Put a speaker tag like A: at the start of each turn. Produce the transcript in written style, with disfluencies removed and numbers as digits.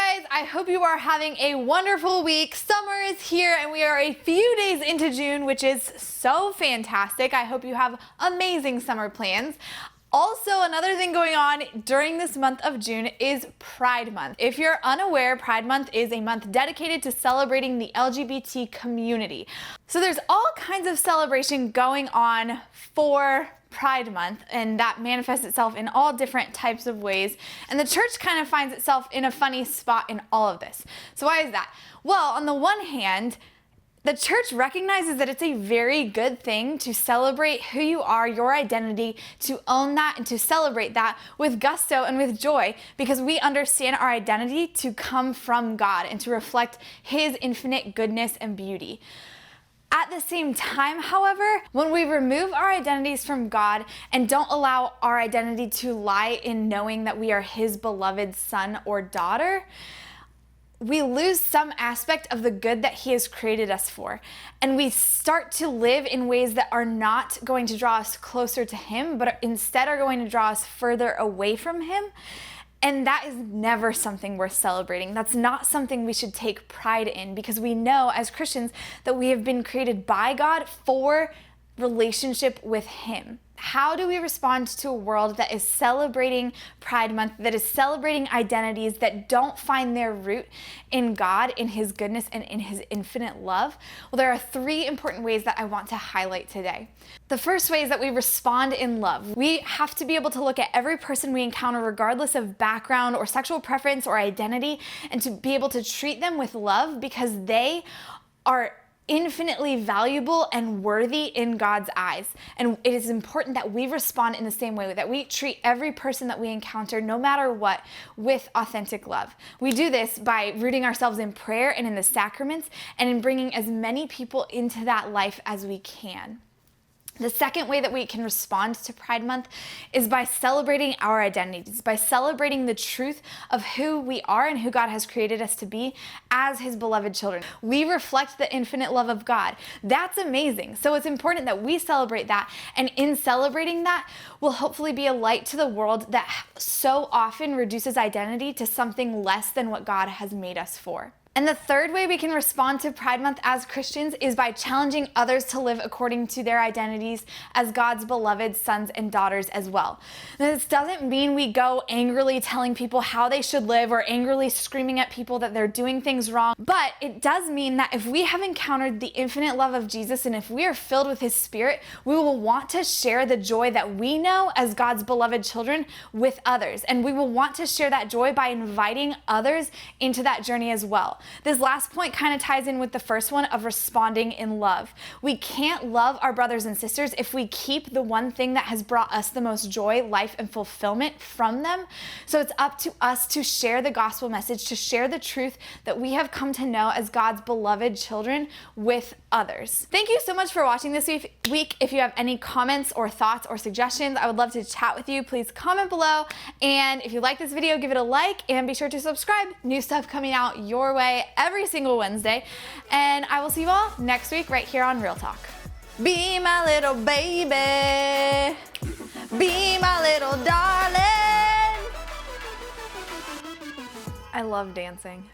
A: guys, I hope you are having a wonderful week. Summer is here and we are a few days into June, which is so fantastic. I hope you have amazing summer plans. Also, another thing going on during this month of June is Pride Month. If you're unaware, Pride Month is a month dedicated to celebrating the LGBT community. So there's all kinds of celebration going on for Pride Month, and that manifests itself in all different types of ways. And the church kind of finds itself in a funny spot in all of this. So why is that? Well, on the one hand, the church recognizes that it's a very good thing to celebrate who you are, your identity, to own that and to celebrate that with gusto and with joy, because we understand our identity to come from God and to reflect His infinite goodness and beauty. At the same time, however, when we remove our identities from God and don't allow our identity to lie in knowing that we are His beloved son or daughter, we lose some aspect of the good that He has created us for. And we start to live in ways that are not going to draw us closer to Him, but instead are going to draw us further away from Him. And that is never something worth celebrating. That's not something we should take pride in, because we know as Christians that we have been created by God for relationship with Him. How do we respond to a world that is celebrating Pride Month, that is celebrating identities that don't find their root in God, in His goodness, and in His infinite love? Well, there are three important ways that I want to highlight today. The first way is that we respond in love. We have to be able to look at every person we encounter, regardless of background or sexual preference or identity, and to be able to treat them with love, because they are infinitely valuable and worthy in God's eyes. And it is important that we respond in the same way, that we treat every person that we encounter, no matter what, with authentic love. We do this by rooting ourselves in prayer and in the sacraments, and in bringing as many people into that life as we can. The second way that we can respond to Pride Month is by celebrating our identities, by celebrating the truth of who we are and who God has created us to be as His beloved children. We reflect the infinite love of God. That's amazing. So it's important that we celebrate that, and in celebrating that, we'll hopefully be a light to the world that so often reduces identity to something less than what God has made us for. And the third way we can respond to Pride Month as Christians is by challenging others to live according to their identities as God's beloved sons and daughters as well. Now, this doesn't mean we go angrily telling people how they should live or angrily screaming at people that they're doing things wrong, but it does mean that if we have encountered the infinite love of Jesus and if we are filled with His Spirit, we will want to share the joy that we know as God's beloved children with others. And we will want to share that joy by inviting others into that journey as well. This last point kind of ties in with the first one of responding in love. We can't love our brothers and sisters if we keep the one thing that has brought us the most joy, life, and fulfillment from them. So it's up to us to share the gospel message, to share the truth that we have come to know as God's beloved children with others. Thank you so much for watching this week. If you have any comments or thoughts or suggestions, I would love to chat with you. Please comment below. And if you like this video, give it a like and be sure to subscribe. New stuff coming out your way every single Wednesday. And I will see you all next week right here on Real Talk. Be my little baby. Be my little darling. I love dancing.